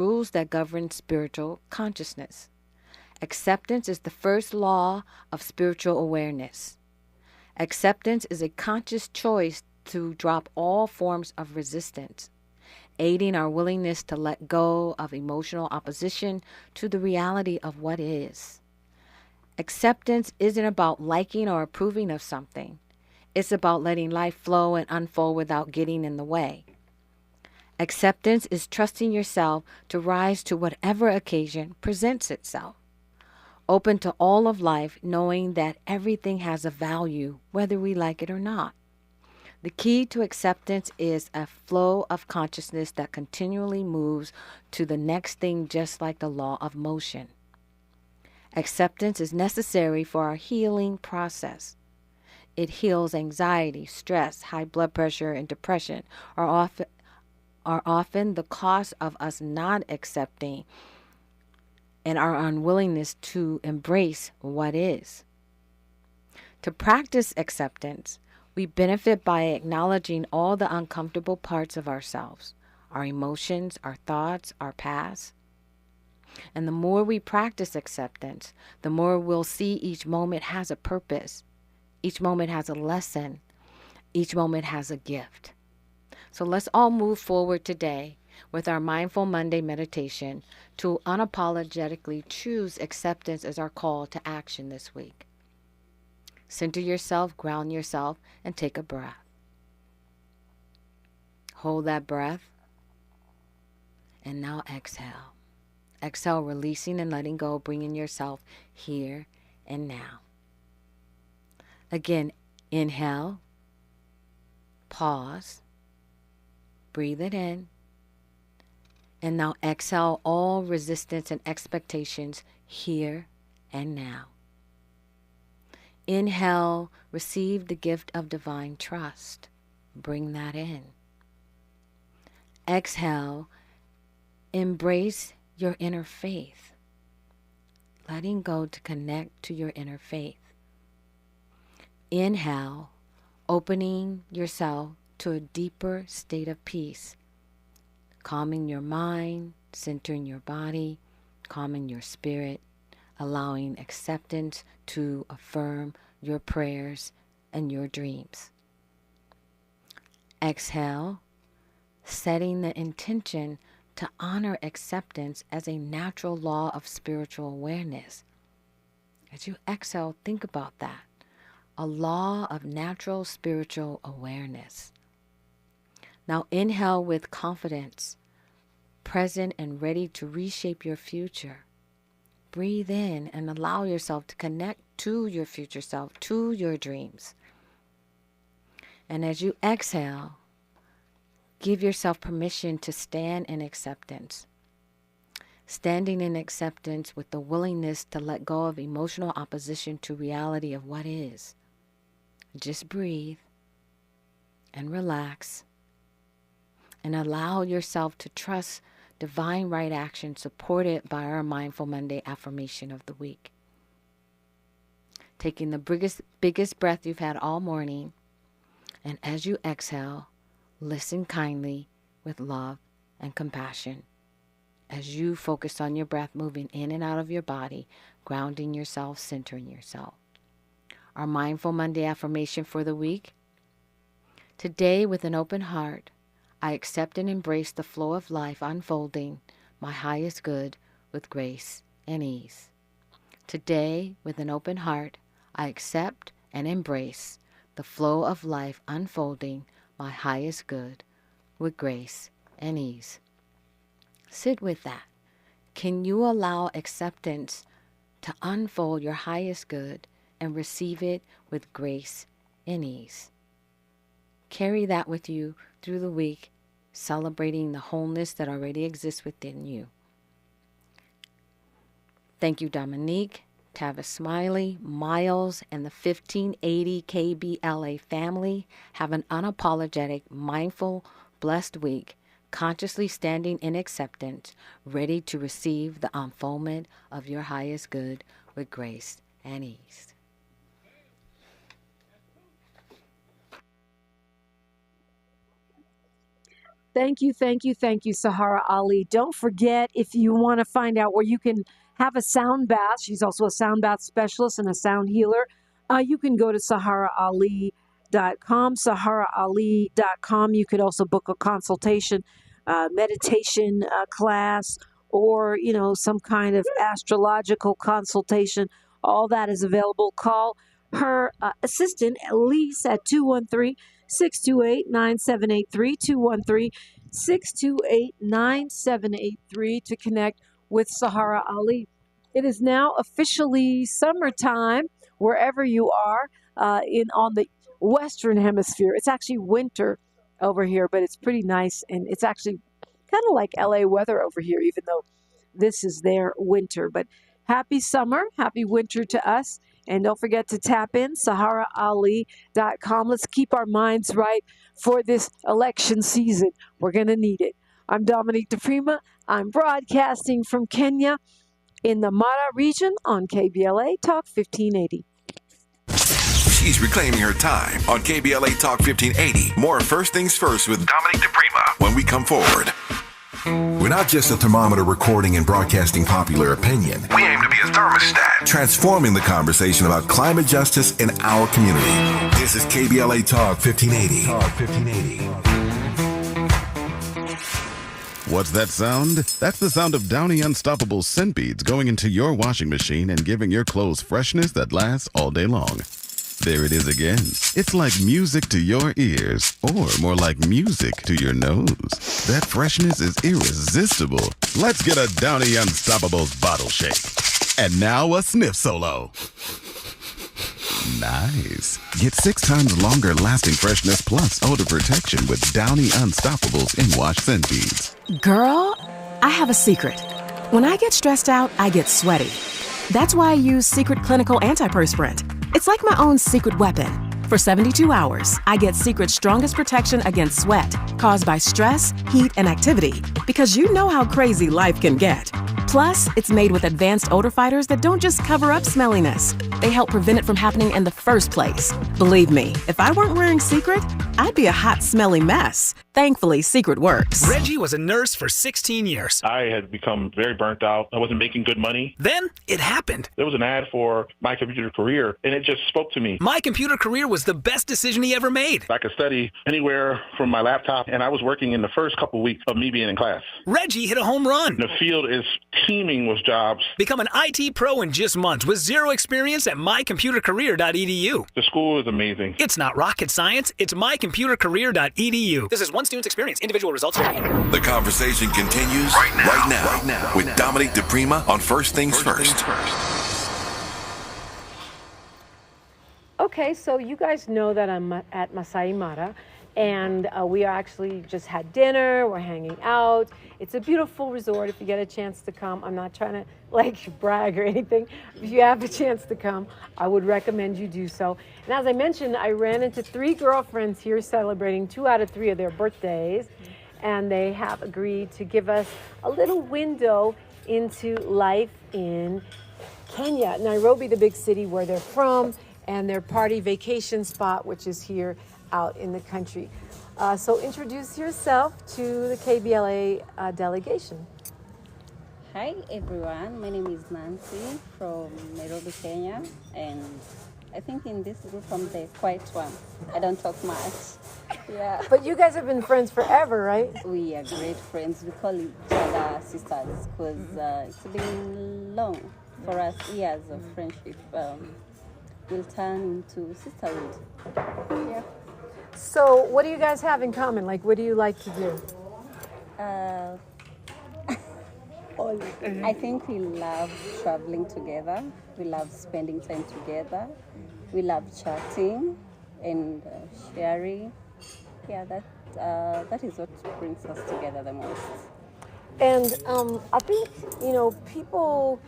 rules that govern spiritual consciousness. Acceptance is the first law of spiritual awareness. Acceptance is a conscious choice to drop all forms of resistance, aiding our willingness to let go of emotional opposition to the reality of what is. Acceptance isn't about liking or approving of something. It's about letting life flow and unfold without getting in the way. Acceptance is trusting yourself to rise to whatever occasion presents itself. Open to all of life, knowing that everything has a value, whether we like it or not. The key to acceptance is a flow of consciousness that continually moves to the next thing, just like the law of motion. Acceptance is necessary for our healing process. It heals anxiety, stress, high blood pressure, and depression are often the cause of us not accepting and our unwillingness to embrace what is. To practice acceptance, we benefit by acknowledging all the uncomfortable parts of ourselves, our emotions, our thoughts, our past. And the more we practice acceptance, the more we'll see each moment has a purpose. Each moment has a lesson. Each moment has a gift. So let's all move forward today with our Mindful Monday meditation to unapologetically choose acceptance as our call to action this week. Center yourself, ground yourself, and take a breath. Hold that breath. And now exhale. Exhale, releasing and letting go, bringing yourself here and now. Again, inhale, pause, breathe it in, and now exhale all resistance and expectations here and now. Inhale, receive the gift of divine trust. Bring that in. Exhale, embrace your inner faith. Letting go to connect to your inner faith. Inhale, opening yourself to a deeper state of peace. Calming your mind, centering your body, calming your spirit, allowing acceptance to affirm your prayers and your dreams. Exhale, setting the intention to honor acceptance as a natural law of spiritual awareness. As you exhale, think about that. A law of natural spiritual awareness. Now inhale with confidence, present and ready to reshape your future. Breathe in and allow yourself to connect to your future self, to your dreams. And as you exhale, give yourself permission to stand in acceptance. Standing in acceptance with the willingness to let go of emotional opposition to reality of what is. Just breathe and relax and allow yourself to trust divine right action supported by our Mindful Monday affirmation of the week. Taking the biggest breath you've had all morning, and as you exhale, listen kindly with love and compassion as you focus on your breath moving in and out of your body, grounding yourself, centering yourself. Our Mindful Monday affirmation for the week. Today, with an open heart, I accept and embrace the flow of life unfolding my highest good with grace and ease. Today, with an open heart, I accept and embrace the flow of life unfolding my highest good with grace and ease. Sit with that. Can you allow acceptance to unfold your highest good and receive it with grace and ease? Carry that with you through the week, celebrating the wholeness that already exists within you. Thank you, Dominique, Tavis Smiley, Miles, and the 1580 KBLA family. Have an unapologetic, mindful, blessed week, consciously standing in acceptance, ready to receive the unfoldment of your highest good with grace and ease. Thank you, thank you, thank you, Sahara Ali. Don't forget, if you want to find out where you can have a sound bath, she's also a sound bath specialist and a sound healer. You can go to saharaali.com, saharaali.com. You could also book a consultation, meditation class, or, some kind of astrological consultation. All that is available. Call her assistant, Elise, at 213 628 9783, 213 628 9783 to connect with Sahara Ali. It is now officially summertime wherever you are on the Western Hemisphere. It's actually winter over here, but it's pretty nice, and it's actually kind of like LA weather over here, even though this is their winter. But happy summer, happy winter to us. And don't forget to tap in, saharaali.com. Let's keep our minds right for this election season. We're going to need it. I'm Dominique DiPrima. I'm broadcasting from Kenya in the Mara region on KBLA Talk 1580. She's reclaiming her time on KBLA Talk 1580. More First Things First with Dominique DiPrima when we come forward. We're not just a thermometer recording and broadcasting popular opinion. We aim to be a thermostat, transforming the conversation about climate justice in our community. This is KBLA Talk 1580. What's that sound? That's the sound of Downy Unstoppable scent beads going into your washing machine and giving your clothes freshness that lasts all day long. There it is again. It's like music to your ears, or more like music to your nose. That freshness is irresistible. Let's get a Downy Unstoppables bottle shake. And now a sniff solo. Nice. Get 6 times longer lasting freshness plus odor protection with Downy Unstoppables in-wash scent beads. Girl, I have a secret. When I get stressed out, I get sweaty. That's why I use Secret Clinical Antiperspirant. It's like my own secret weapon. For 72 hours, I get Secret's strongest protection against sweat caused by stress, heat, and activity, because you know how crazy life can get. Plus, it's made with advanced odor fighters that don't just cover up smelliness. They help prevent it from happening in the first place. Believe me, if I weren't wearing Secret, I'd be a hot, smelly mess. Thankfully, Secret works. Reggie was a nurse for 16 years. I had become very burnt out. I wasn't making good money. Then it happened. There was an ad for My Computer Career, and it just spoke to me. My Computer Career was the best decision he ever made. I could study anywhere from my laptop, and I was working in the first couple weeks of me being in class. Reggie hit a home run. The field is teeming with jobs. Become an IT pro in just months with zero experience at mycomputercareer.edu. The school is amazing. It's not rocket science. It's mycomputercareer.edu. This is one student's experience. Individual results vary. The conversation continues right now with Dominique DiPrima on First Things First. Okay, so you guys know that I'm at Masai Mara, and we actually just had dinner. We're hanging out. It's a beautiful resort. If you get a chance to come, I'm not trying to brag or anything. If you have a chance to come, I would recommend you do so. And as I mentioned, I ran into 3 girlfriends here celebrating 2 out of 3 of their birthdays, and they have agreed to give us a little window into life in Kenya, Nairobi, the big city where they're from, and their party vacation spot, which is here out in the country. So introduce yourself to the KBLA delegation. Hi everyone, my name is Nancy from Nairobi, Kenya, and I think in this group I'm the quiet one. I don't talk much. Yeah. But you guys have been friends forever, right? We are great friends. We call each other sisters because it's been long for us, years of friendship. Will turn into sisterhood. Yeah. So what do you guys have in common? Like, what do you like to do? I think we love traveling together. We love spending time together. We love chatting and sharing. Yeah, that is what brings us together the most. And I think, people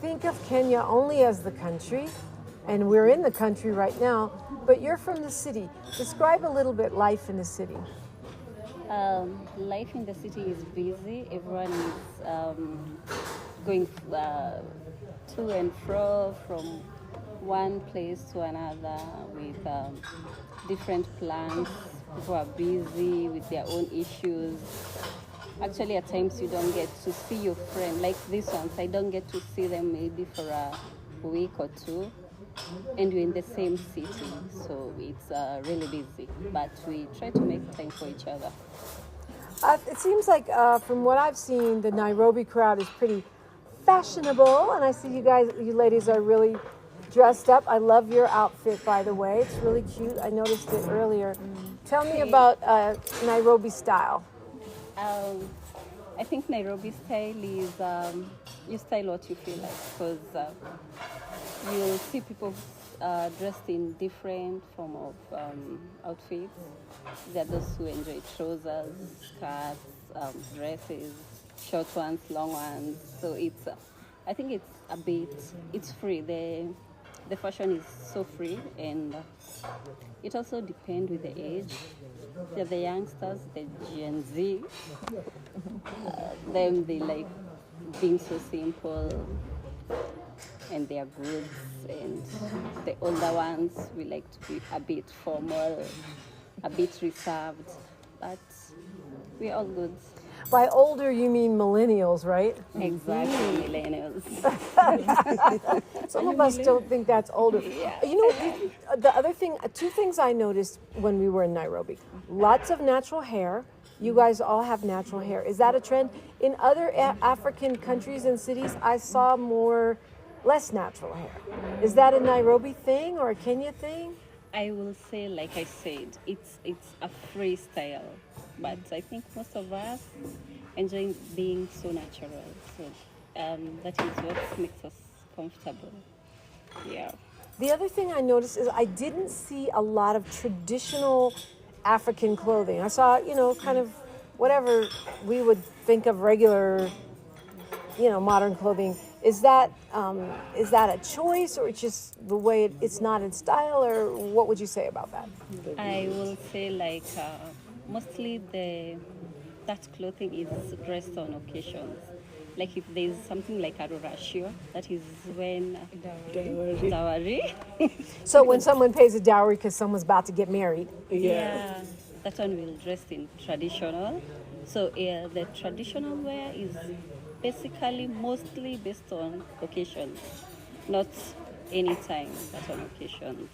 think of Kenya only as the country, and we're in the country right now, but you're from the city. Describe a little bit life in the city. Life in the city is busy. Everyone is going to and fro from one place to another with different plans People are busy with their own issues. Actually, at times you don't get to see your friend. Like these ones, I don't get to see them maybe for a week or two. And we're in the same city, so it's really busy. But we try to make time for each other. It seems like from what I've seen, the Nairobi crowd is pretty fashionable, and I see you ladies are really dressed up. I love your outfit, by the way. It's really cute. I noticed it earlier. Tell me about Nairobi style. I think Nairobi style is you style what you feel like, because you'll see people dressed in different form of outfits. There are those who enjoy trousers, skirts, dresses, short ones, long ones. So it's, I think it's free. The fashion is so free, and it also depends with the age. There are the youngsters, the Gen Z. Them, they like being so simple, and they are good. And the older ones, we like to be a bit formal, a bit reserved, but we're all good. By older, you mean millennials, right? Exactly, millennials. Some of us don't think that's older. Yeah. You know, the other thing, two things I noticed when we were in Nairobi. Lots of natural hair. You guys all have natural hair. Is that a trend? In other African countries and cities, I saw less natural hair. Is that a Nairobi thing or a Kenya thing? I will say, like I said, it's a freestyle, but I think most of us enjoy being so natural. So that is what makes us comfortable. Yeah. The other thing I noticed is I didn't see a lot of traditional African clothing. I saw, kind of whatever we would think of regular, modern clothing. Is that a choice, or it's just the way it's not in style, or what would you say about that? I will say mostly that clothing is dressed on occasions. Like if there's something like a ratio, that is when dowry. So when someone pays a dowry because someone's about to get married. Yeah, that one will dress in traditional. So the traditional wear is basically mostly based on occasions, not any time, but on occasions.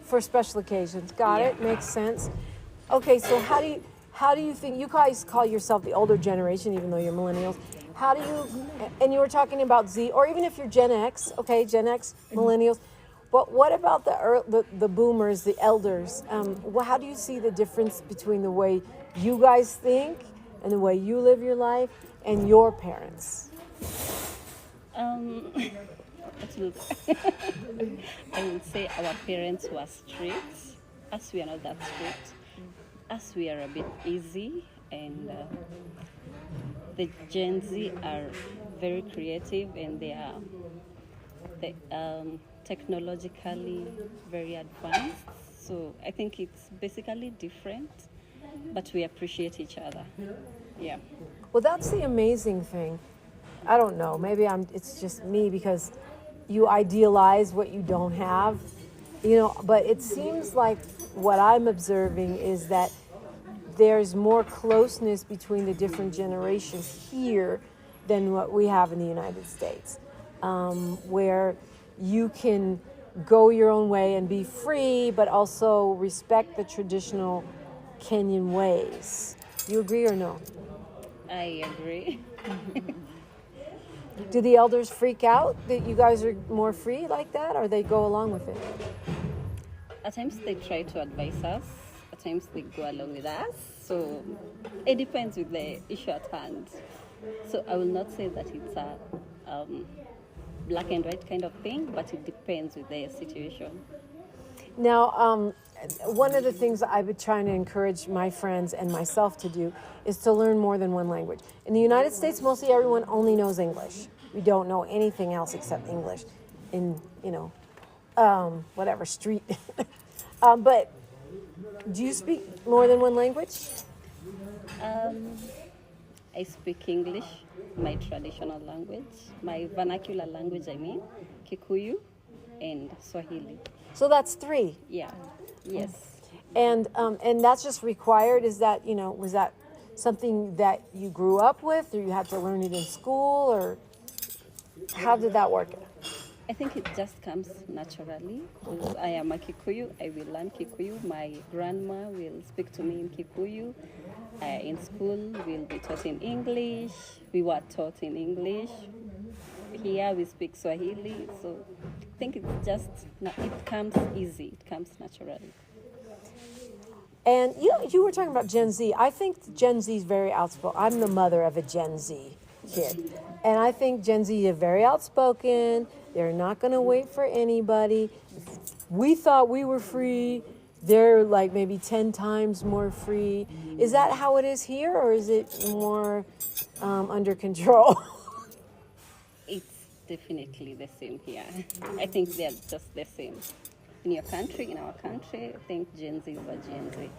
For special occasions, got it. Makes sense. Okay, so how do you think, you guys call yourself the older generation, even though you're millennials? How do you, and you were talking about Z, or even if you're Gen X, okay, Gen X, millennials, but what about the boomers, the elders? How do you see the difference between the way you guys think and the way you live your life and your parents? I would say our parents were strict. Us, we are not that strict. Us, we are a bit easy, and the Gen Z are very creative, and they are technologically very advanced. So I think it's basically different, but we appreciate each other. Yeah. Well, that's the amazing thing. I don't know, maybe it's just me, because you idealize what you don't have, but it seems like what I'm observing is that there's more closeness between the different generations here than what we have in the United States, where you can go your own way and be free, but also respect the traditional Kenyan ways. Do you agree or no? I agree. Do the elders freak out that you guys are more free like that, or they go along with it? At times they try to advise us, at times they go along with us. So it depends with the issue at hand. So I will not say that it's a black and white kind of thing, but it depends with the situation. Now, one of the things I've been trying to encourage my friends and myself to do is to learn more than one language. In the United States, mostly everyone only knows English. We don't know anything else except English in, whatever street. But do you speak more than one language? I speak English, my traditional language, my vernacular language, Kikuyu and Swahili. So that's 3. Yeah, yes. And that's just required. Is that, was that something that you grew up with, or you had to learn it in school, or how did that work? I think it just comes naturally. Because I am a Kikuyu, I will learn Kikuyu. My grandma will speak to me in Kikuyu. In school, we'll be taught in English. We were taught in English. Here we speak Swahili. So I think it comes easy. It comes naturally. And you were talking about Gen Z. I think Gen Z is very outspoken. I'm the mother of a Gen Z kid. And I think Gen Z are very outspoken. They're not going to wait for anybody. We thought we were free. They're like maybe 10 times more free. Is that how it is here, or is it more under control? It's definitely the same here. I think they're just the same. In your country, in our country, I think Gen Z over Gen Z.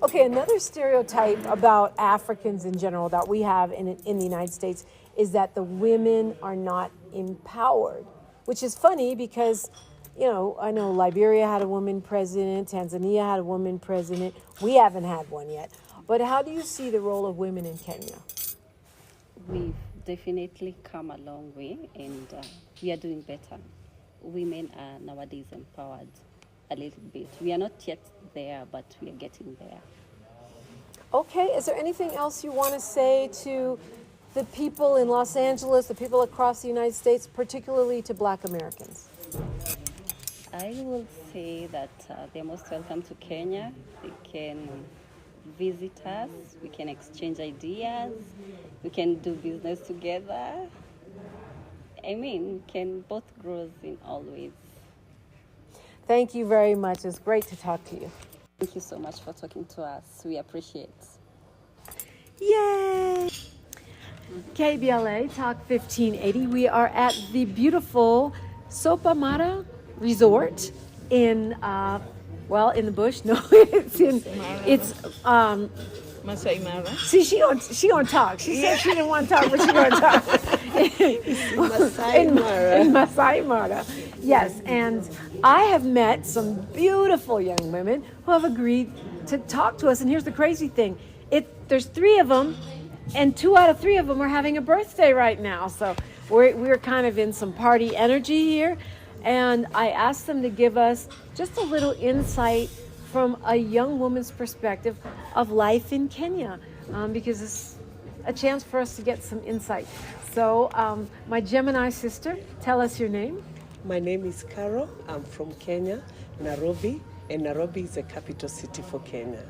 Okay, another stereotype about Africans in general that we have in the United States is that the women are not empowered, which is funny because, I know Liberia had a woman president, Tanzania had a woman president. We haven't had one yet. But how do you see the role of women in Kenya? We've definitely come a long way, and we are doing better. Women are nowadays empowered a little bit. We are not yet there, but we are getting there. Okay, is there anything else you want to say to the people in Los Angeles, the people across the United States, particularly to Black Americans? I will say that they're most welcome to Kenya. They can visit us, we can exchange ideas, we can do business together. We can both grow in all ways. Thank you very much. It's great to talk to you. Thank you so much for talking to us. We appreciate it. Yay! KBLA Talk 1580. We are at the beautiful Sopa Mara Resort in in the bush. No, it's Masai Mara. See, she gonna talk. She said she didn't want to talk, but she gonna talk. In Masai Mara. Yes, and I have met some beautiful young women who have agreed to talk to us. And here's the crazy thing: there's 3 of them, and 2 out of 3 of them are having a birthday right now. So we're kind of in some party energy here. And I asked them to give us just a little insight from a young woman's perspective of life in Kenya, because it's a chance for us to get some insight. So my Gemini sister, tell us your name. My name is Carol. I'm from Kenya, Nairobi, and Nairobi is the capital city for Kenya.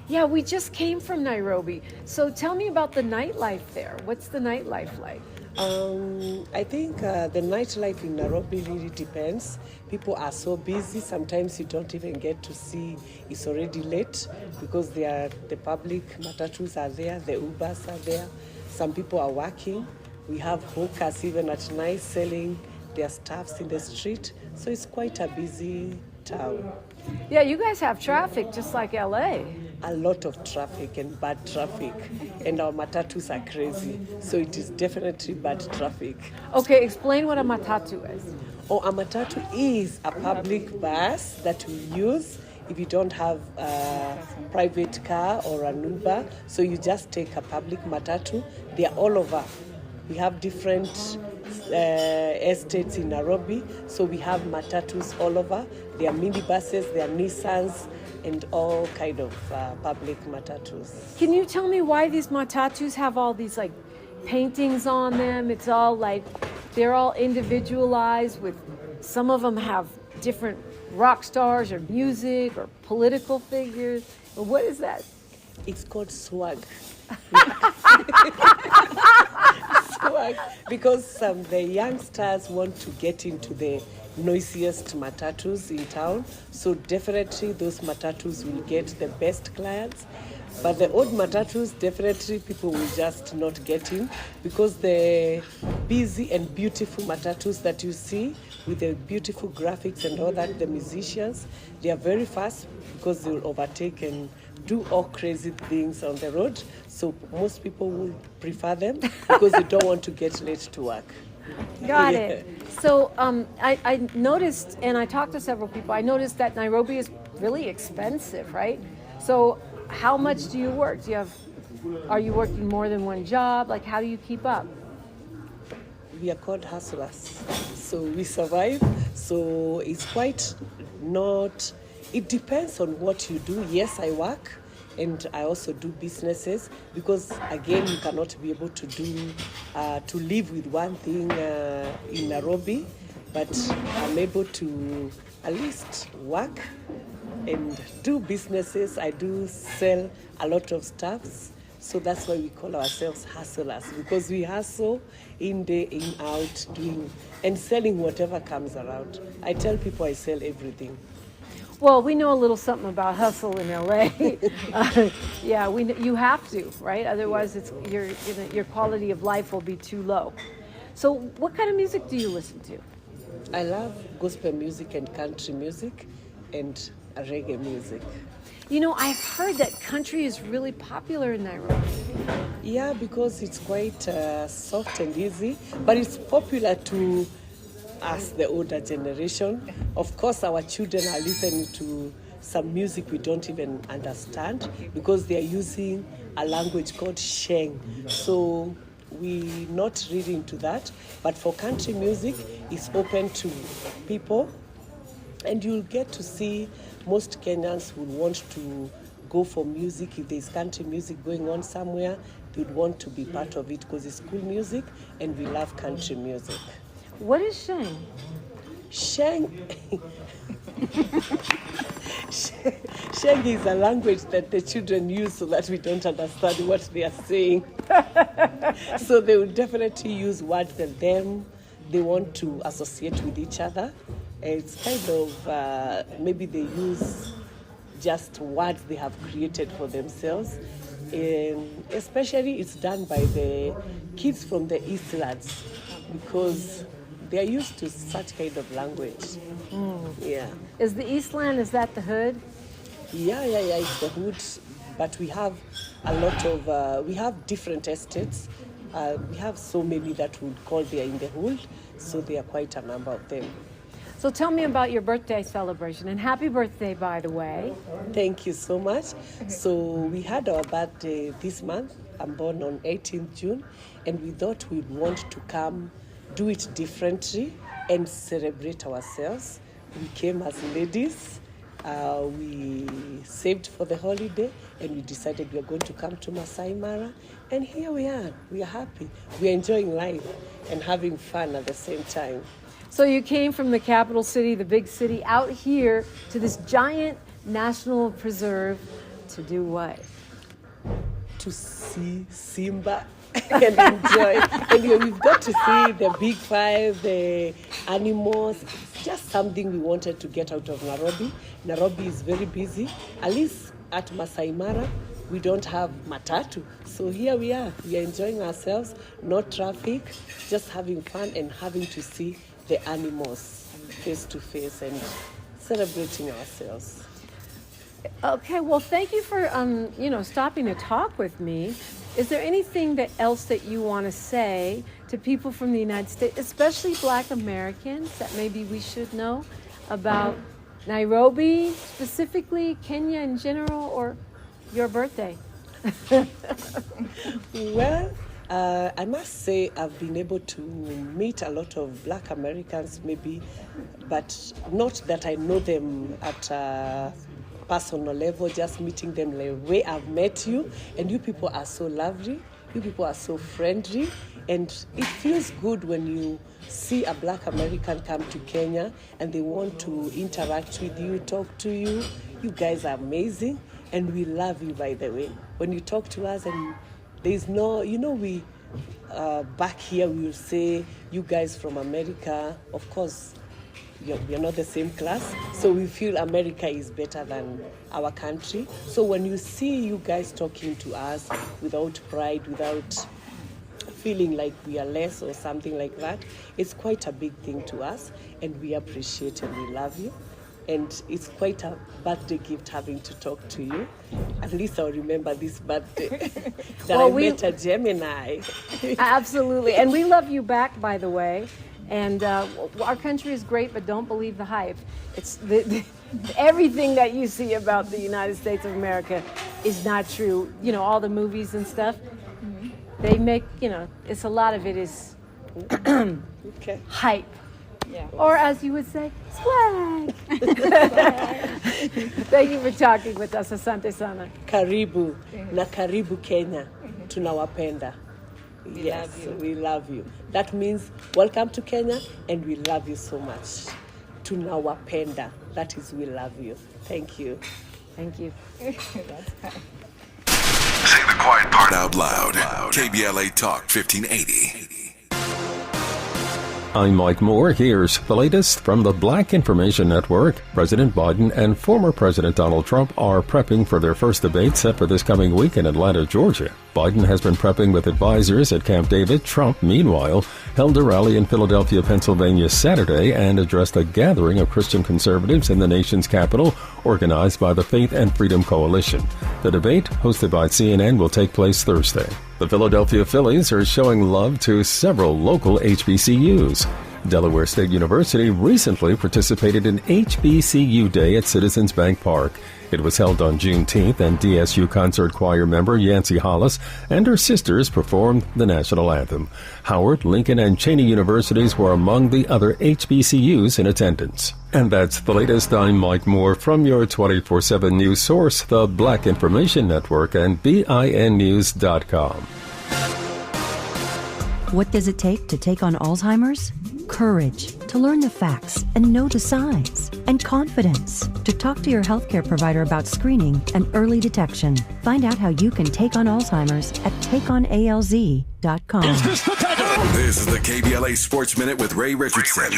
Yeah, we just came from Nairobi. So tell me about the nightlife there. What's the nightlife like? I think the nightlife in Nairobi really depends. People are so busy, sometimes you don't even get to see it's already late because the public matatus are there, the Ubers are there. Some people are working. We have hawkers even at night selling their stuffs in the street. So it's quite a busy town. Yeah, you guys have traffic just like LA. A lot of traffic and bad traffic, and our matatus are crazy, so it is definitely bad traffic. Okay, explain what a matatu is. A matatu is a public bus that we use if you don't have a private car or an Uber, so you just take a public matatu. They are all over. We have different estates in Nairobi, so we have matatus all over. There are minibuses, there are Nissans, and all kind of public matatus. Can you tell me why these matatus have all these paintings on them? It's all they're all individualized with, some of them have different rock stars or music or political figures. What is that? It's called swag. Swag, because the youngsters want to get into the noisiest matatus in town, so definitely those matatus will get the best clients. But the old matatus, definitely people will just not get in, because the busy and beautiful matatus that you see with the beautiful graphics and all that, the musicians, they are very fast because they will overtake and do all crazy things on the road. So most people will prefer them because they don't want to get late to work. Got it. So I noticed, and I talked to several people, I noticed that Nairobi is really expensive, right? So how much do you work? Are you working more than one job? Like, how do you keep up? We are called hustlers, so we survive. So it's quite not, it depends on what you do. Yes, I work, and I also do businesses, because again, you cannot be able to live with one thing in Nairobi, but I'm able to at least work and do businesses. I do sell a lot of stuffs. So that's why we call ourselves hustlers, because we hustle in day, in out, doing and selling whatever comes around. I tell people I sell everything. Well, we know a little something about hustle in LA. Yeah, you have to, right? Otherwise, your quality of life will be too low. So what kind of music do you listen to? I love gospel music and country music and reggae music. You know, I've heard that country is really popular in Nairobi. Yeah, because it's quite soft and easy, but it's popular to us, the older generation. Of course, our children are listening to some music we don't even understand, because they are using a language called Sheng. So we're not really into that. But for country music, it's open to people, and you'll get to see most Kenyans would want to go for music. If there's country music going on somewhere, they'd want to be part of it, because it's cool music and we love country music. What is Sheng? Sheng Sheng is a language that the children use so that we don't understand what they are saying. So they will definitely use words that they want to associate with each other. It's kind of, maybe they use just words they have created for themselves. And especially it's done by the kids from the Eastlands, because they are used to such kind of language. Yeah. Is the Eastland, is that the hood? Yeah, it's the hood. But we have a lot of, we have different estates. We have so many that we would call they are in the hood, so there are quite a number of them. So tell me about your birthday celebration, and happy birthday, by the way. Thank you so much. So we had our birthday this month. I'm born on 18th June, and we thought we'd want to come do it differently and celebrate ourselves. We came as ladies. We saved for the holiday, and we decided we are going to come to Masai Mara, and here we are. We are happy. We are enjoying life and having fun at the same time. So you came from the capital city, the big city, out here to this giant national preserve to do what? To see Simba and enjoy. And we've got to see the big five, the animals. It's just something we wanted to get out of Nairobi. Nairobi is very busy. At least at Masai Mara, we don't have matatu. So here we are. We are enjoying ourselves, no traffic, just having fun and having to see the animals face to face and celebrating ourselves. Okay, well, thank you for stopping to talk with me. Is there anything else that you want to say to people from the United States, especially Black Americans, that maybe we should know about Nairobi specifically, Kenya in general, or your birthday? Well, I must say I've been able to meet a lot of Black Americans, maybe, but not that I know them at a personal level, just meeting them the way I've met you. And you people are so lovely. You people are so friendly. And it feels good when you see a Black American come to Kenya and they want to interact with you, talk to you. You guys are amazing. And we love you, by the way. When you talk to us, and there's no, we back here we will say, you guys from America, of course, you're not the same class, so we feel America is better than our country. So when you see you guys talking to us without pride, without feeling like we are less or something like that, it's quite a big thing to us, and we appreciate and we love you. And it's quite a birthday gift having to talk to you. At least I'll remember this birthday that I met a Gemini. Absolutely. And we love you back, by the way. And our country is great, but don't believe the hype. It's everything that you see about the United States of America is not true. You know, all the movies and stuff, they make, it's a lot of it is hype. Yeah. Or as you would say, swag. Thank you for talking with us. Asante sana. Karibu na karibu Kenya. Tunawapenda. Yes, we love you. That means welcome to Kenya and we love you so much. Tunawapenda. That is we love you. Thank you. Thank you. Say the quiet part out loud. KBLA Talk 1580. I'm Mike Moore. Here's the latest from the Black Information Network. President Biden and former President Donald Trump are prepping for their first debate set for this coming week in Atlanta, Georgia. Biden has been prepping with advisors at Camp David. Trump, meanwhile, held a rally in Philadelphia, Pennsylvania Saturday and addressed a gathering of Christian conservatives in the nation's capital, organized by the Faith and Freedom Coalition. The debate, hosted by CNN, will take place Thursday. The Philadelphia Phillies are showing love to several local HBCUs. Delaware State University recently participated in HBCU Day at Citizens Bank Park. It was held on Juneteenth, and DSU concert choir member Yancey Hollis and her sisters performed the national anthem. Howard, Lincoln, and Cheney universities were among the other HBCUs in attendance. And that's the latest. I'm Mike Moore from your 24/7 news source, the Black Information Network, and BINnews.com. What does it take on Alzheimer's? Courage to learn the facts and know the signs, and confidence to talk to your healthcare provider about screening and early detection. Find out how you can take on Alzheimer's at takeonalz.com. This is the KBLA Sports Minute with Ray Richardson.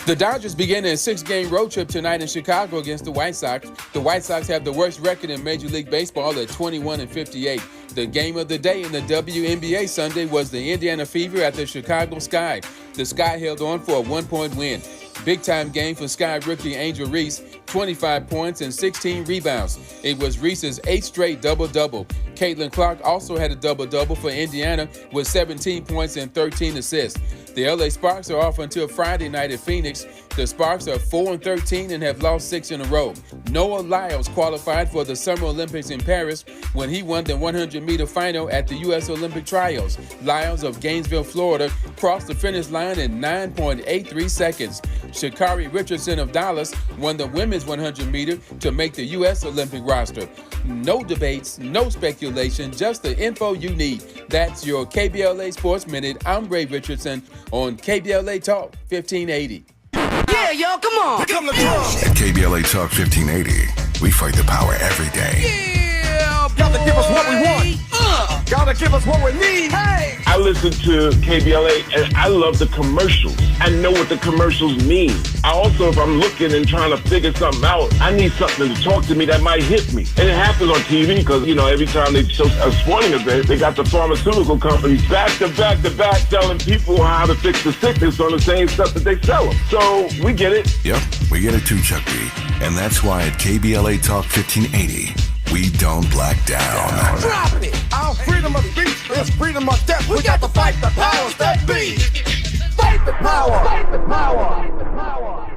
The Dodgers begin a 6-game road trip tonight in Chicago against the White Sox. The White Sox have the worst record in Major League Baseball at 21-58. The game of the day in the WNBA Sunday was the Indiana Fever at the Chicago Sky. The Sky held on for a 1-point win. Big-time game for Sky rookie Angel Reese, 25 points and 16 rebounds. It was Reese's 8th straight double-double. Caitlin Clark also had a double-double for Indiana with 17 points and 13 assists. The LA Sparks are off until Friday night at Phoenix. The Sparks are 4-13 and have lost 6 in a row. Noah Lyles qualified for the Summer Olympics in Paris when he won the 100-meter final at the U.S. Olympic Trials. Lyles of Gainesville, Florida, crossed the finish line in 9.83 seconds. Sha'Carri Richardson of Dallas won the women's 100-meter to make the U.S. Olympic roster. No debates, no speculation, just the info you need. That's your KBLA Sports Minute. I'm Ray Richardson on KBLA Talk 1580. Yeah, y'all, come on. Come to At KBLA Talk 1580, we fight the power every day. Yeah, gotta give us what we want. Gotta give us what we need. Hey. I listen to KBLA and I love the commercials. I know what the commercials mean. I also, if I'm looking and trying to figure something out, I need something to talk to me that might hit me. And it happens on TV because, every time they show a sporting event, they got the pharmaceutical companies back to back selling people how to fix the sickness on the same stuff that they sell them. So we get it. Yep, we get it too, Chuck B. And that's why at KBLA Talk 1580, we don't black down. Drop it! Our freedom of speech is freedom of death. We got to fight the powers that be. Fight the power! Fight the power! Fight the power!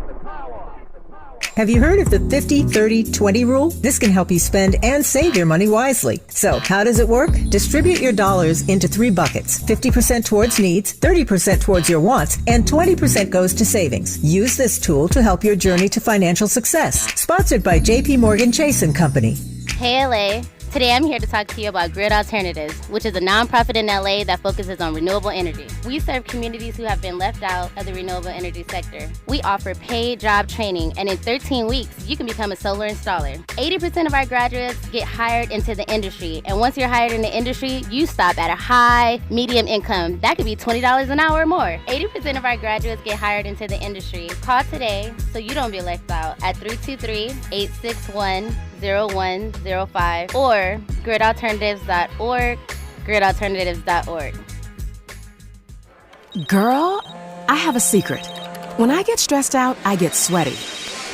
Have you heard of the 50-30-20 rule? This can help you spend and save your money wisely. So, how does it work? Distribute your dollars into 3 buckets. 50% towards needs, 30% towards your wants, and 20% goes to savings. Use this tool to help your journey to financial success. Sponsored by JP Morgan Chase & Company. Hey LA, today I'm here to talk to you about Grid Alternatives, which is a nonprofit in LA that focuses on renewable energy. We serve communities who have been left out of the renewable energy sector. We offer paid job training, and in 13 weeks, you can become a solar installer. 80% of our graduates get hired into the industry, and once you're hired in the industry, you stop at a high, medium income. That could be $20 an hour or more. 80% of our graduates get hired into the industry. Call today so you don't be left out at 323-861-0105 or gridalternatives.org, gridalternatives.org. Girl, I have a secret. When I get stressed out, I get sweaty.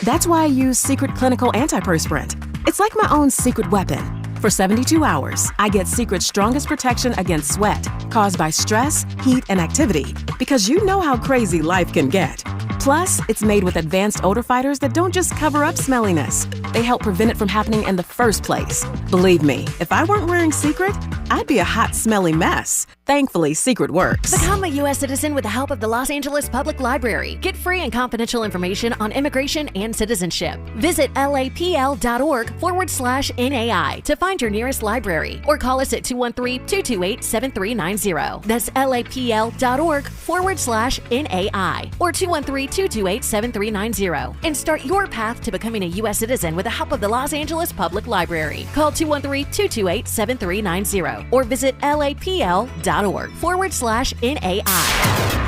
That's why I use Secret Clinical Antiperspirant. It's like my own secret weapon. For 72 hours, I get Secret's strongest protection against sweat caused by stress, heat, and activity, because you know how crazy life can get. Plus, it's made with advanced odor fighters that don't just cover up smelliness. They help prevent it from happening in the first place. Believe me, if I weren't wearing Secret, I'd be a hot, smelly mess. Thankfully, Secret works. Become a U.S. citizen with the help of the Los Angeles Public Library. Get free and confidential information on immigration and citizenship. Visit lapl.org/NAI to find your nearest library, or call us at 213-228-7390. That's lapl.org/NAI or 213-228-7390, and start your path to becoming a U.S. citizen with the help of the Los Angeles Public Library. Call 213-228-7390 or visit lapl.org/NAI.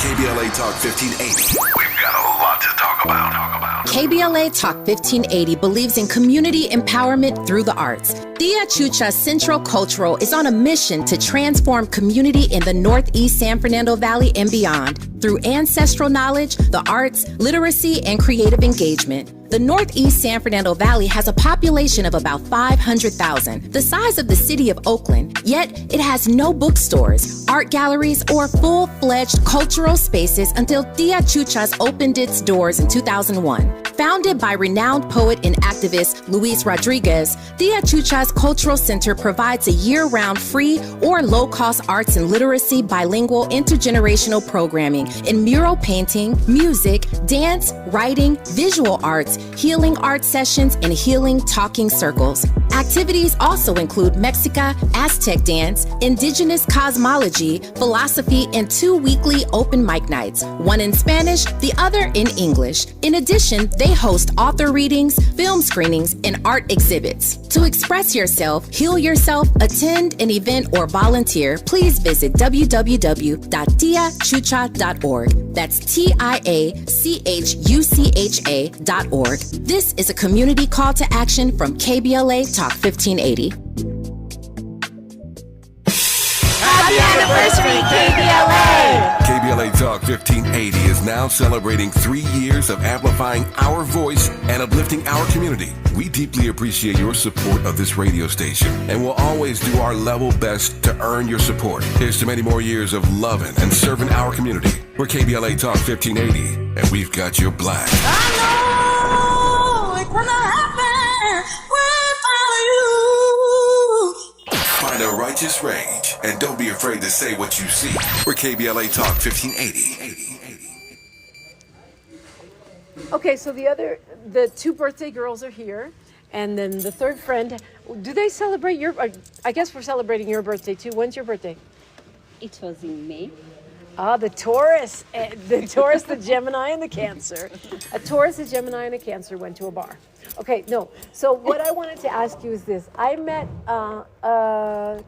KBLA Talk 1580. We've got a lot to talk about. KBLA Talk 1580 believes in community empowerment through the arts. Tia Chucha Central Cultural is on a mission to transform community in the Northeast San Fernando Valley and beyond through ancestral knowledge, the arts, literacy, and creative engagement. The Northeast San Fernando Valley has a population of about 500,000, the size of the city of Oakland, yet it has no bookstores, art galleries, or full-fledged cultural spaces until Tia Chucha's opened its doors in 2001. Founded by renowned poet and activist Luis Rodriguez, Tia Chucha's Cultural Center provides a year-round free or low-cost arts and literacy bilingual intergenerational programming in mural painting, music, dance, writing, visual arts, healing art sessions, and healing talking circles. Activities also include Mexica, Aztec dance, indigenous cosmology, philosophy, and 2 weekly open mic nights, one in Spanish, the other in English. In addition, they host author readings, film screenings, and art exhibits. To express yourself, heal yourself, attend an event, or volunteer, please visit www.tiachucha.org. That's TIACHUCHA.org. This is a community call to action from KBLA Talk 1580. Happy anniversary, KBLA! KBLA Talk 1580 is now celebrating 3 years of amplifying our voice and uplifting our community. We deeply appreciate your support of this radio station and will always do our level best to earn your support. Here's to many more years of loving and serving our community. We're KBLA Talk 1580, and we've got your black. I know it's gonna happen without you. Find a righteous rage, and don't be afraid to say what you see. We're KBLA Talk 1580. Okay, so the 2 birthday girls are here, and then the third friend. Do they celebrate your? I guess we're celebrating your birthday too. When's your birthday? It was in May. Ah, the Taurus, the Gemini, and the Cancer. A Taurus, a Gemini, and a Cancer went to a bar. Okay, no. So what I wanted to ask you is this. I met a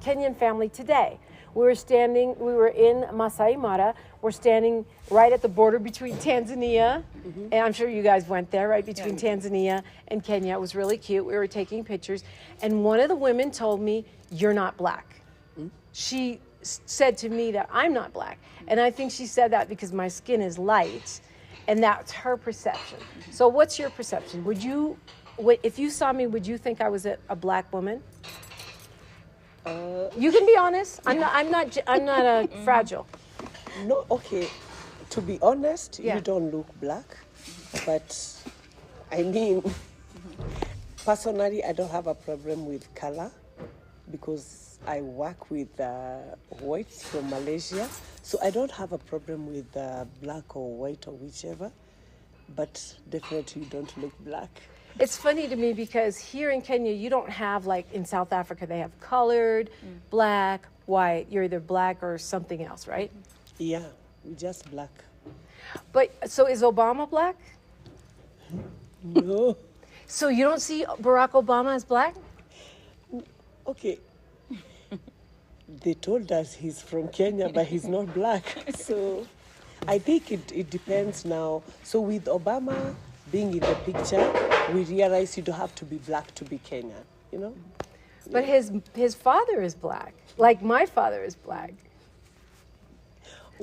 Kenyan family today. We were in Masai Mara. We're standing right at the border between Tanzania, and I'm sure you guys went there, right, between Tanzania and Kenya. It was really cute. We were taking pictures, and one of the women told me, "You're not black." She said to me that I'm not black, and I think she said that because my skin is light, and that's her perception. So what's your perception? If you saw me, would you think I was a black woman? You can be honest. I'm not fragile. No, okay. To be honest, you don't look black, but I mean, personally, I don't have a problem with color because I work with whites from Malaysia, so I don't have a problem with black or white or whichever, but definitely you don't look black. It's funny to me because here in Kenya, you don't have, like in South Africa, they have colored, black, white. You're either black or something else, right? Yeah, just black. But, so is Obama black? No. So you don't see Barack Obama as black? Okay. They told us he's from Kenya, but he's not black. So I think it depends now. So with Obama being in the picture, we realize you don't have to be black to be Kenyan, you know? But his father is black, like my father is black.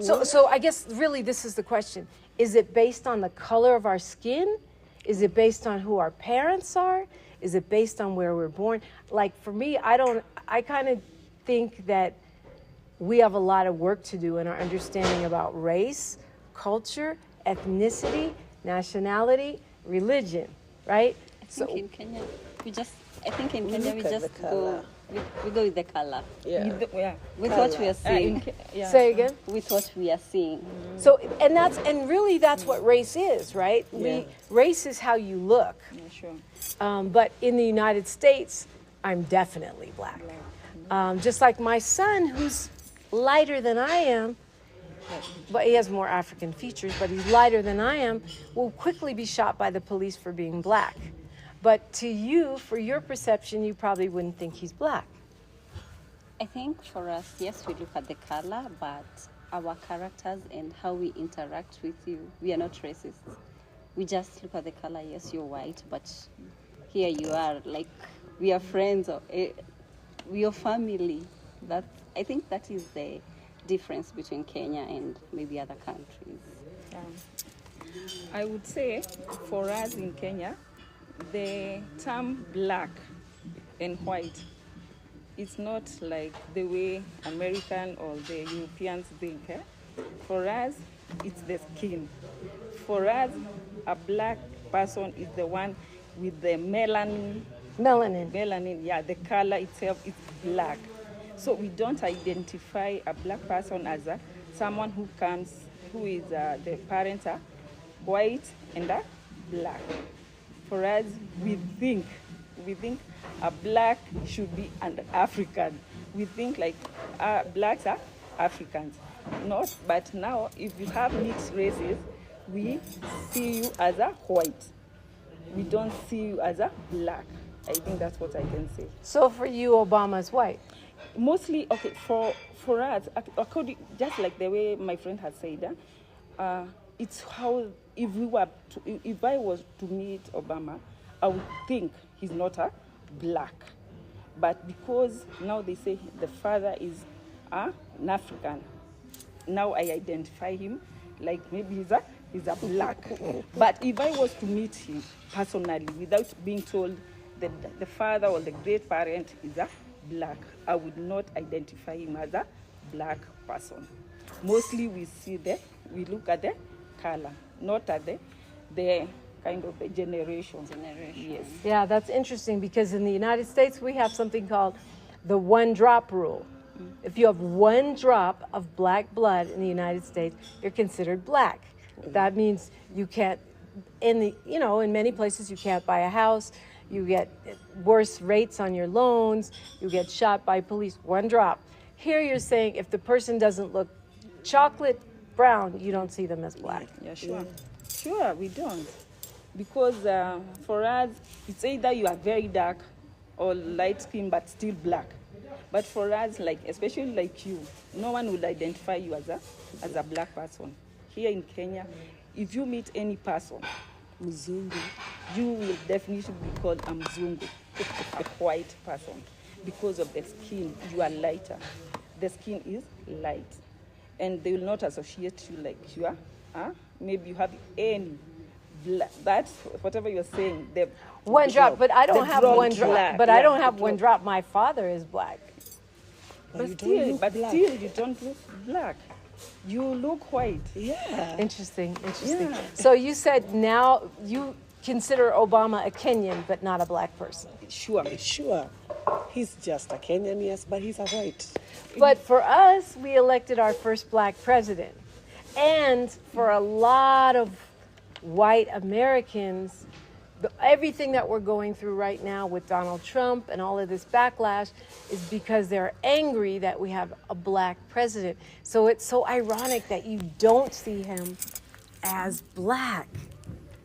So I guess really this is the question. Is it based on the color of our skin? Is it based on who our parents are? Is it based on where we're born? Like for me, I kind of think that we have a lot of work to do in our understanding about race, culture, ethnicity, nationality, religion, right? I think in Kenya, we just go with the color. With Color. what we are seeing. Say again? With what we are seeing. So, and really that's what race is, right? Race is how you look. Sure. But in the United States, I'm definitely black. Just like my son, who's lighter than I am, but he has more African features, but he's lighter than I am, will quickly be shot by the police for being black. But to you, for your perception, you probably wouldn't think he's black. I think for us, yes, we look at the color, but our characters and how we interact with you, we are not racist. We just look at the color, yes, you're white, but here you are, like, we are friends, or we are family. I think that is the difference between Kenya and maybe other countries. I would say for us in Kenya, the term black and white, it's not like the way American or the Europeans think. For us, it's the skin. For us, a black person is the one with the melanin. Melanin, yeah, the color itself is black. So we don't identify a black person as someone who is the parents are white and black. For us, we think a black should be an African. We think like blacks are Africans. Not, but now if you have mixed races, we see you as a white. We don't see you as a black. I think that's what I can say. So for you, Obama's white? Mostly, okay, for us, according, just like the way my friend has said, it's how, if I was to meet Obama, I would think he's not a black. But because now they say the father is an African, now I identify him like maybe he's a black. But if I was to meet him personally without being told that the father or the great parent is a black, I would not identify him as a black person. Mostly we look at the color, not at the kind of the generation. Yes. Yeah, that's interesting because in the United States we have something called the one drop rule. If you have one drop of black blood in the United States, you're considered black. That means you can't, in many places you can't buy a house, you get worse rates on your loans, you get shot by police, one drop. Here you're saying if the person doesn't look chocolate brown, you don't see them as black. Yeah, sure. Sure, we don't. Because for us, it's either you are very dark or light skin but still black. But for us, like especially like you, no one will identify you as a black person. Here in Kenya, if you meet any person, Mzungu, you will definitely be called a Mzungu, a white person. Because of the skin, you are lighter. The skin is light. And they will not associate you like you are. Maybe you have any black. That's whatever you're saying. One drop, but I don't have one drop. But I don't have one drop. My father is black. But still, you don't look black. You look white. Yeah. Interesting. Yeah. So you said now you consider Obama a Kenyan, but not a black person. Sure. He's just a Kenyan, yes, but he's a white. But for us, we elected our first black president. And for a lot of white Americans, everything that we're going through right now with Donald Trump and all of this backlash is because they're angry that we have a black president. So it's so ironic that you don't see him as black.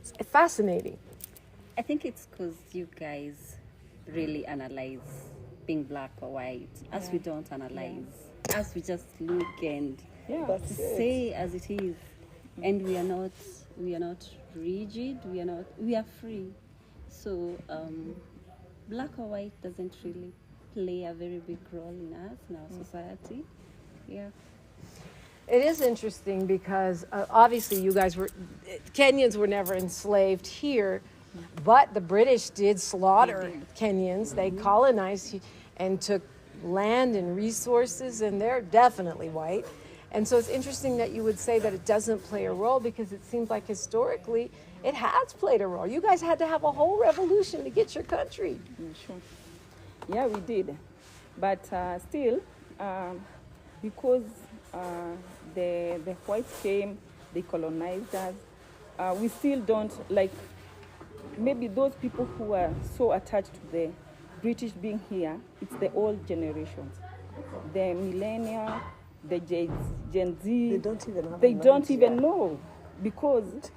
It's fascinating. I think it's because you guys really analyze being black or white. As we don't analyze. As we just look and say as it is. And we are not rigid, we are free. So black or white doesn't really play a very big role in us, in our society. Yeah. It is interesting because obviously Kenyans were never enslaved here, but the British did slaughter Kenyans. They colonized and took land and resources, and they're definitely white. And so it's interesting that you would say that it doesn't play a role, because it seems like historically it has played a role. You guys had to have a whole revolution to get your country. Sure. Yeah, we did. But still, because the whites came, they colonized us, we still don't, like, maybe those people who are so attached to the British being here, it's the old generations. The millennial, the Gen Z, they don't even know, because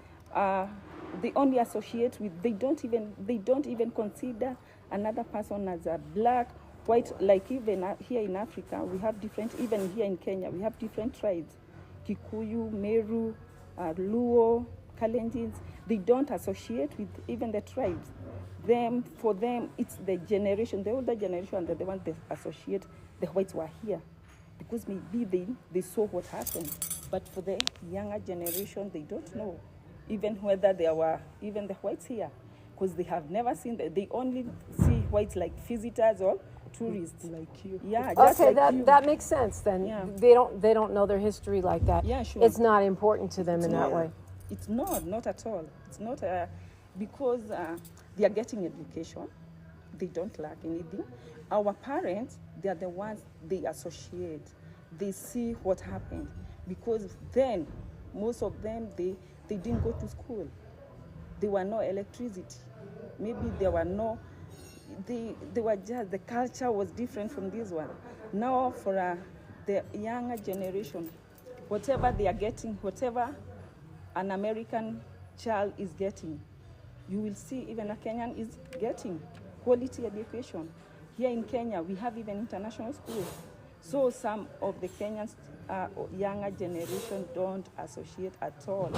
they only associate with, they don't even consider another person as a black, white. Like even here in Africa, we have different, even here in Kenya, we have different tribes. Kikuyu, Meru, Luo, Kalenjins. They don't associate with even the tribes. For them, it's the generation, the older generation, that the ones they associate the whites were here, because maybe they saw what happened. But for the younger generation, they don't know even whether there were even the whites here, because they have never seen them. They only see whites like visitors or tourists. Like you. Yeah. Just Okay, like that makes sense then. Yeah. They don't know their history like that. Yeah, sure. It's not important to them in that way. It's not at all. It's not because they are getting education. They don't lack anything. Our parents, they are the ones they associate. They see what happened, because then most of them they didn't go to school. There were no electricity. Maybe there were no. They were just, the culture was different from this one. Now for the younger generation, whatever they are getting, whatever an American child is getting, you will see even a Kenyan is getting quality education. Here in Kenya, we have even international schools. So some of the Kenyans, younger generation, don't associate at all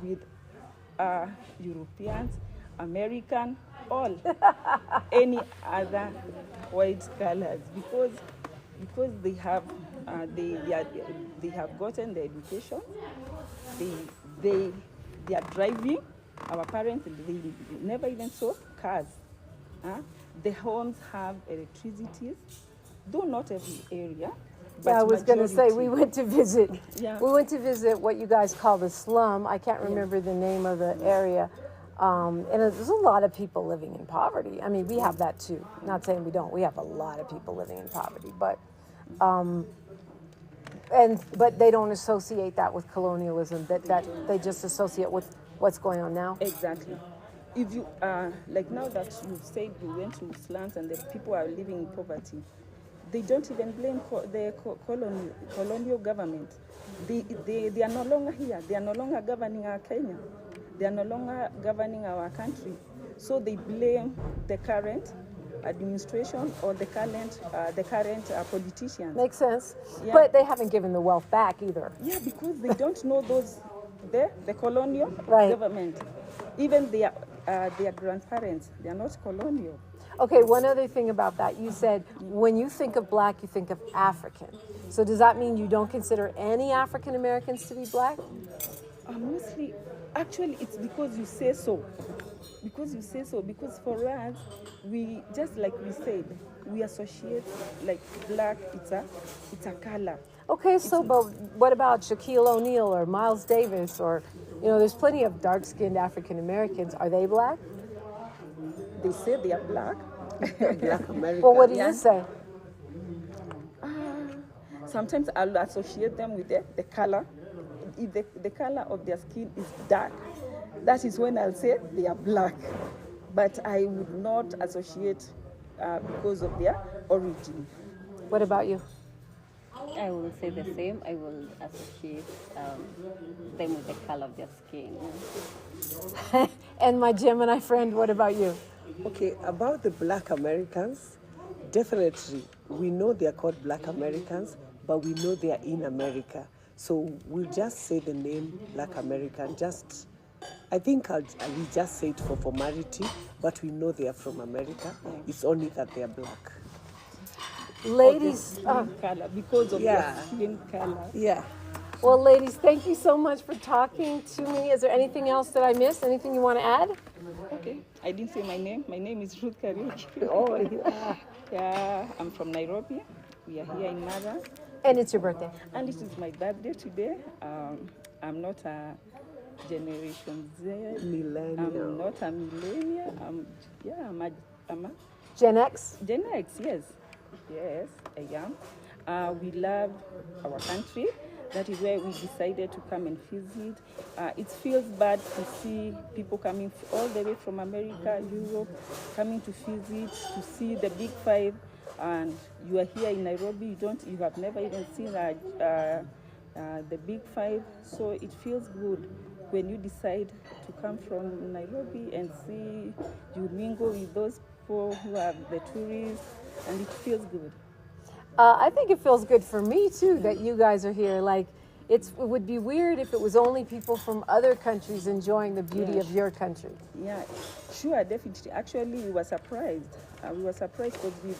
with Europeans, American, all any other white colors, because they have they have gotten the education. They are driving. Our parents, they never even saw cars. The homes have electricity, though not every area. But I was going to say, we went to visit. Yeah. We went to visit what you guys call the slum. I can't remember the name of the area. And there's a lot of people living in poverty. I mean, we have that too. Not saying we don't. We have a lot of people living in poverty, but but they don't associate that with colonialism. That they just associate with what's going on now. Exactly. If you like now that you've said you went to slums and the people are living in poverty, they don't even blame the colonial government. They are no longer here. They are no longer governing our Kenya. They are no longer governing our country. So they blame the current administration or the current politicians. Makes sense. Yeah. But they haven't given the wealth back either. Yeah, because they don't know the colonial government. Even their grandparents, they are not colonial. Okay, one other thing about that. You said when you think of black, you think of African. So does that mean you don't consider any African Americans to be black? Mostly, actually, it's because you say so. Because for us, we, just like we said, we associate like black, it's a color. Okay, so but what about Shaquille O'Neal or Miles Davis, or, there's plenty of dark-skinned African Americans. Are they black? They say they are black. Black American. Well, what do you say? Sometimes I'll associate them with the color. If the color of their skin is dark, that is when I'll say they are black. But I would not associate because of their origin. What about you? I will say the same. I will associate them with the color of their skin. And my Gemini friend, what about you? Okay, about the black Americans, definitely we know they are called black Americans, but we know they are in America. So we'll just say the name black American. I think we just say it for formality, but we know they are from America. It's only that they are black. Ladies, color, because of their skin color. Yeah. Well, ladies, thank you so much for talking to me. Is there anything else that I missed? Anything you want to add? Okay, I didn't say my name. My name is Ruth Karich. Oh, yeah. Yeah, I'm from Nairobi. We are here in Mara. And it's your birthday. And it is my birthday today. I'm not a Generation Z. Millennial. I'm not a millennial. I'm a Gen X? Gen X, yes. Yes, I am. We love our country. That is where we decided to come and visit. It feels bad to see people coming all the way from America, Europe, coming to visit, to see the Big Five. And you are here in Nairobi, you have never even seen the Big Five. So it feels good when you decide to come from Nairobi and see, you mingle with those people who are the tourists, and it feels good. I think it feels good for me too that you guys are here. Like, it would be weird if it was only people from other countries enjoying the beauty of your country. Yeah, sure, definitely. Actually, we were surprised. Because we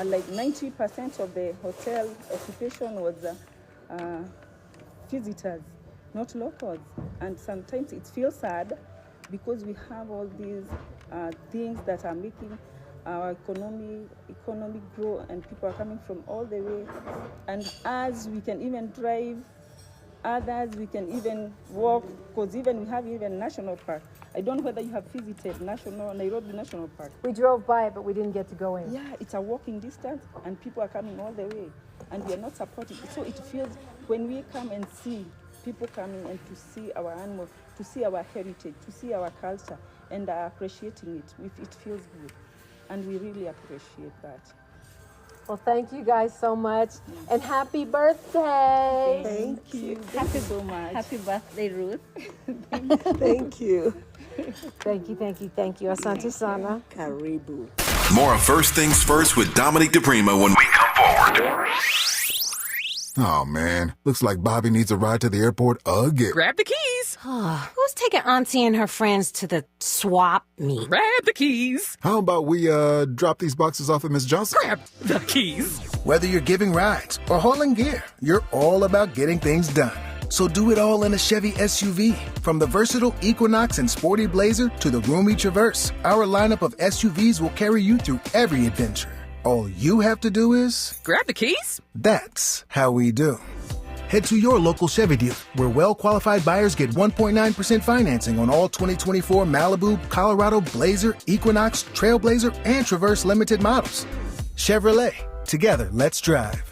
like 90% of the hotel occupation was visitors, not locals. And sometimes it feels sad because we have all these things that are making our economy grow, and people are coming from all the way. And as we can even drive, others we can even walk, because even we have even national park. I don't know whether you have visited Nairobi National Park. We drove by it, but we didn't get to go in. Yeah, it's a walking distance, and people are coming all the way, and we are not supporting. So it feels, when we come and see people coming and to see our animals, to see our heritage, to see our culture, and are appreciating it, it feels good. And we really appreciate that. Well, thank you guys so much. And happy birthday. Thank you. Happy so much. Happy birthday, Ruth. Thank you. Thank you. Asante sana. Karibu. More of First Things First with Dominique DiPrima when we come forward. Oh, man. Looks like Bobby needs a ride to the airport again. Grab the keys. Who's taking Auntie and her friends to the swap meet? Grab the keys. How about we drop these boxes off at Miss Johnson? Grab the keys. Whether you're giving rides or hauling gear, you're all about getting things done. So do it all in a Chevy SUV. From the versatile Equinox and Sporty Blazer to the roomy Traverse, our lineup of SUVs will carry you through every adventure. All you have to do is... grab the keys. That's how we do. Head to your local Chevy dealer, where well-qualified buyers get 1.9% financing on all 2024 Malibu, Colorado, Blazer, Equinox, Trailblazer, and Traverse limited models. Chevrolet. Together, let's drive.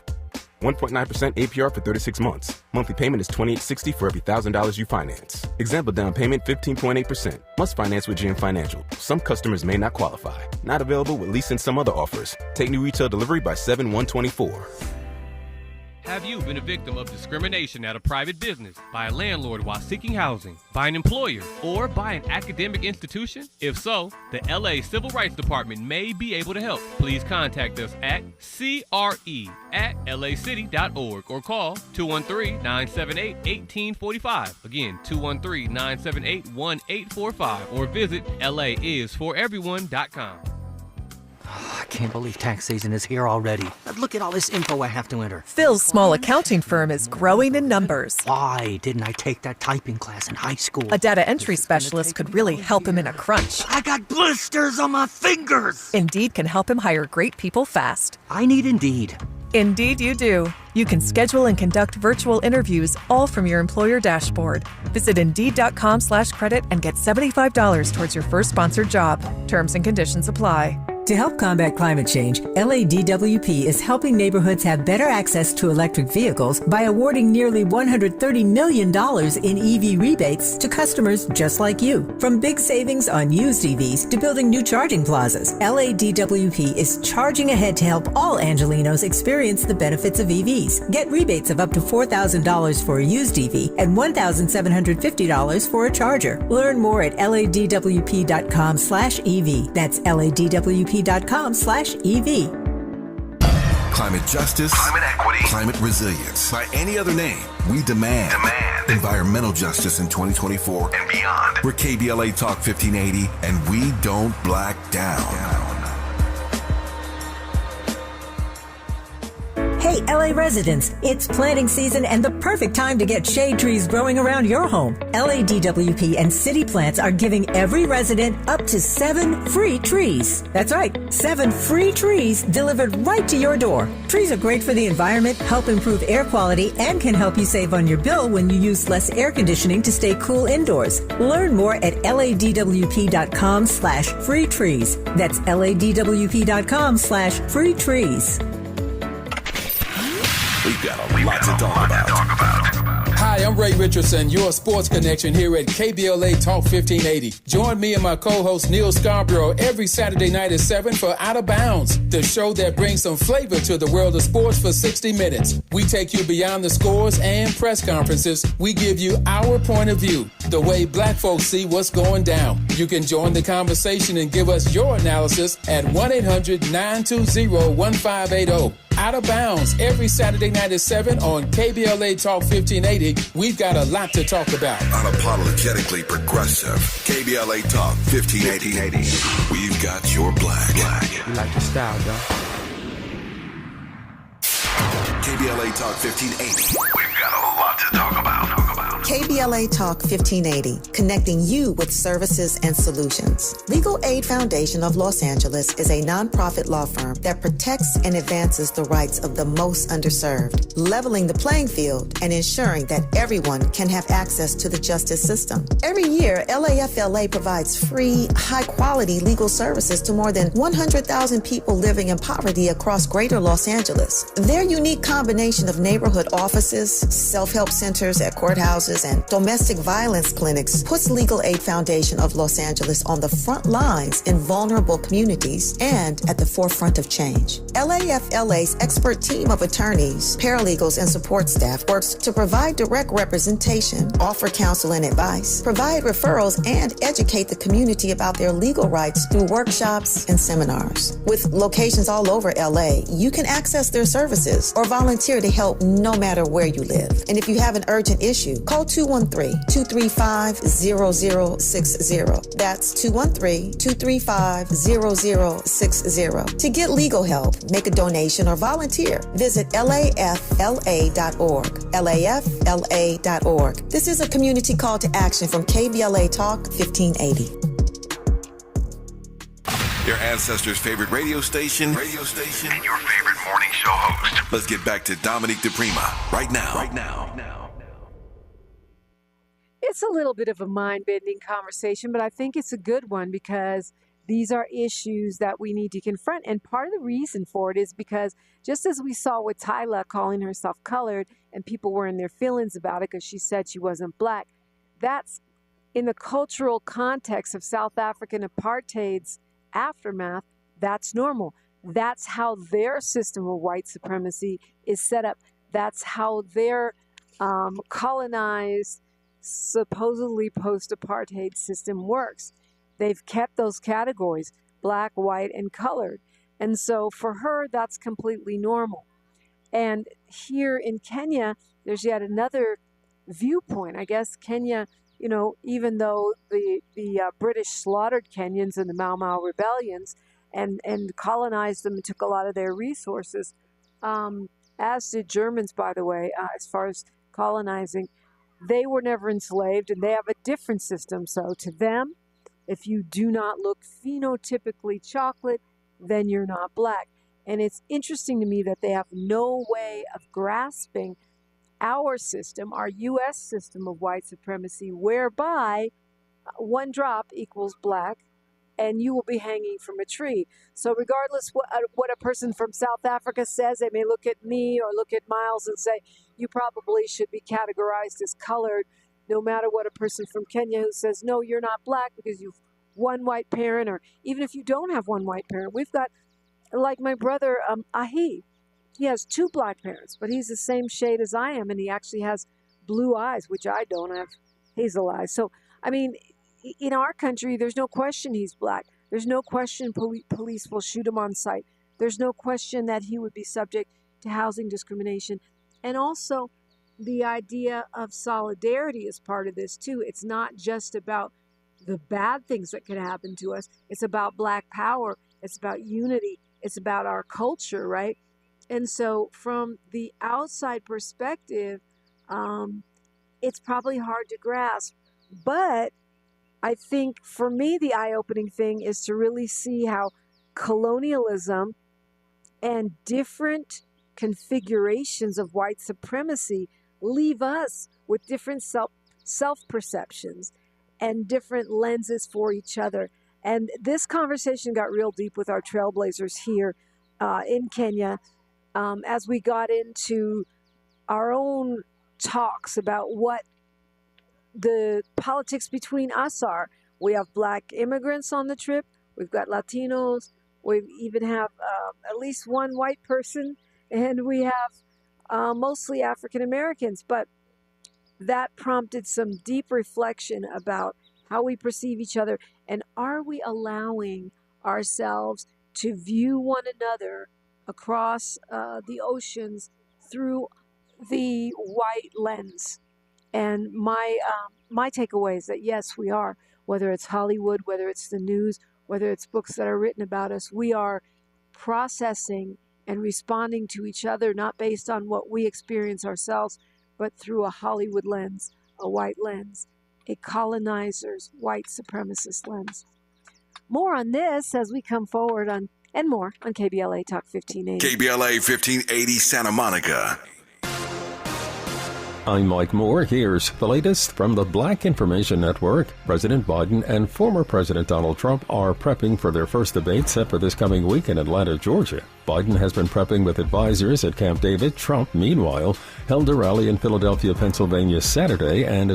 1.9% APR for 36 months. Monthly payment is $28.60 for every $1,000 you finance. Example down payment 15.8%. Must finance with GM Financial. Some customers may not qualify. Not available with lease and some other offers. Take new retail delivery by 7/1/24. Have you been a victim of discrimination at a private business, by a landlord while seeking housing, by an employer, or by an academic institution? If so, the LA Civil Rights Department may be able to help. Please contact us at CRE@lacity.org or call 213-978-1845. Again, 213-978-1845 or visit laisforeveryone.com. I can't believe tax season is here already. Look at all this info I have to enter. Phil's small accounting firm is growing in numbers. Why didn't I take that typing class in high school? A data entry specialist could really help him in a crunch. I got blisters on my fingers. Indeed can help him hire great people fast. I need Indeed. Indeed you do. You can schedule and conduct virtual interviews all from your employer dashboard. Visit Indeed.com/credit and get $75 towards your first sponsored job. Terms and conditions apply. To help combat climate change, LADWP is helping neighborhoods have better access to electric vehicles by awarding nearly $130 million in EV rebates to customers just like you. From big savings on used EVs to building new charging plazas, LADWP is charging ahead to help all Angelenos experience the benefits of EVs. Get rebates of up to $4,000 for a used EV and $1,750 for a charger. Learn more at ladwp.com/EV. That's ladwp.com/EV. Climate justice, climate equity, climate resilience. By any other name, we demand environmental justice in 2024 and beyond. We're KBLA Talk 1580, and we don't black down. Hey, LA residents, it's planting season and the perfect time to get shade trees growing around your home. LADWP and City Plants are giving every resident up to 7 free trees. That's right, 7 free trees delivered right to your door. Trees are great for the environment, help improve air quality, and can help you save on your bill when you use less air conditioning to stay cool indoors. Learn more at ladwp.com/free trees. That's ladwp.com/free trees. We've got a lot to talk about. Hi, I'm Ray Richardson, your sports connection here at KBLA Talk 1580. Join me and my co-host Neil Scarborough every Saturday night at 7 for Out of Bounds, the show that brings some flavor to the world of sports for 60 minutes. We take you beyond the scores and press conferences. We give you our point of view, the way black folks see what's going down. You can join the conversation and give us your analysis at 1-800-920-1580. Out of Bounds every Saturday night at 7 on KBLA Talk 1580. We've got a lot to talk about. Unapologetically progressive. KBLA Talk 1580. We've got your black. You like the style, though. KBLA Talk 1580. We've got a lot to talk about. KBLA Talk 1580, connecting you with services and solutions. Legal Aid Foundation of Los Angeles is a nonprofit law firm that protects and advances the rights of the most underserved, leveling the playing field and ensuring that everyone can have access to the justice system. Every year, LAFLA provides free, high-quality legal services to more than 100,000 people living in poverty across greater Los Angeles. Their unique combination of neighborhood offices, self-help centers at courthouses, and domestic violence clinics puts Legal Aid Foundation of Los Angeles on the front lines in vulnerable communities and at the forefront of change. LAFLA's expert team of attorneys, paralegals, and support staff works to provide direct representation, offer counsel and advice, provide referrals, and educate the community about their legal rights through workshops and seminars. With locations all over LA, you can access their services or volunteer to help no matter where you live. And if you have an urgent issue, call 213-235-0060. That's 213-235-0060. To get legal help, make a donation, or volunteer, visit lafla.org. lafla.org. This is a community call to action from KBLA Talk 1580. Your ancestors' favorite radio station, and your favorite morning show host. Let's get back to Dominique DiPrima right now. It's a little bit of a mind-bending conversation, but I think it's a good one because these are issues that we need to confront. And part of the reason for it is because just as we saw with Tyla calling herself colored and people were in their feelings about it because she said she wasn't black, that's in the cultural context of South African apartheid's aftermath, that's normal. That's how their system of white supremacy is set up. That's how their colonized, supposedly post-apartheid system works. They've kept those categories, black, white, and colored. And so for her, that's completely normal. And here in Kenya, there's yet another viewpoint. I guess Kenya, you know, even though the British slaughtered Kenyans in the Mau Mau rebellions and colonized them and took a lot of their resources, as did Germans, by the way, as far as colonizing, they were never enslaved, and they have a different system. So to them, if you do not look phenotypically chocolate, then you're not black. And it's interesting to me that they have no way of grasping our system, our U.S. system of white supremacy, whereby one drop equals black, and you will be hanging from a tree. So regardless what a person from South Africa says, they may look at me or look at Miles and say, you probably should be categorized as colored, no matter what a person from Kenya who says, no, you're not black because you've one white parent, or even if you don't have one white parent. We've got, like my brother, Ahi. He has 2 black parents, but he's the same shade as I am, and he actually has blue eyes, which I don't. I have hazel eyes. So, I mean, in our country, there's no question he's black. There's no question police will shoot him on sight. There's no question that he would be subject to housing discrimination. And also, the idea of solidarity is part of this, too. It's not just about the bad things that could happen to us. It's about black power. It's about unity. It's about our culture, right? And so from the outside perspective, it's probably hard to grasp. But I think for me, the eye-opening thing is to really see how colonialism and different configurations of white supremacy leave us with different self-perceptions and different lenses for each other. And this conversation got real deep with our trailblazers here in Kenya as we got into our own talks about what the politics between us are. We have Black immigrants on the trip. We've got Latinos. We even have at least one white person, and we have mostly African Americans. But that prompted some deep reflection about how we perceive each other, and are we allowing ourselves to view one another across the oceans through the white lens. And my takeaway is that yes, we are. Whether it's Hollywood, whether it's the news, whether it's books that are written about us, we are processing and responding to each other, not based on what we experience ourselves, but through a Hollywood lens, a white lens, a colonizer's white supremacist lens. More on this as we come forward on and more on KBLA Talk 1580. KBLA 1580 Santa Monica. I'm Mike Moore. Here's the latest from the Black Information Network. President Biden and former President Donald Trump are prepping for their first debate set for this coming week in Atlanta, Georgia. Biden has been prepping with advisors at Camp David. Trump, meanwhile, held a rally in Philadelphia, Pennsylvania Saturday and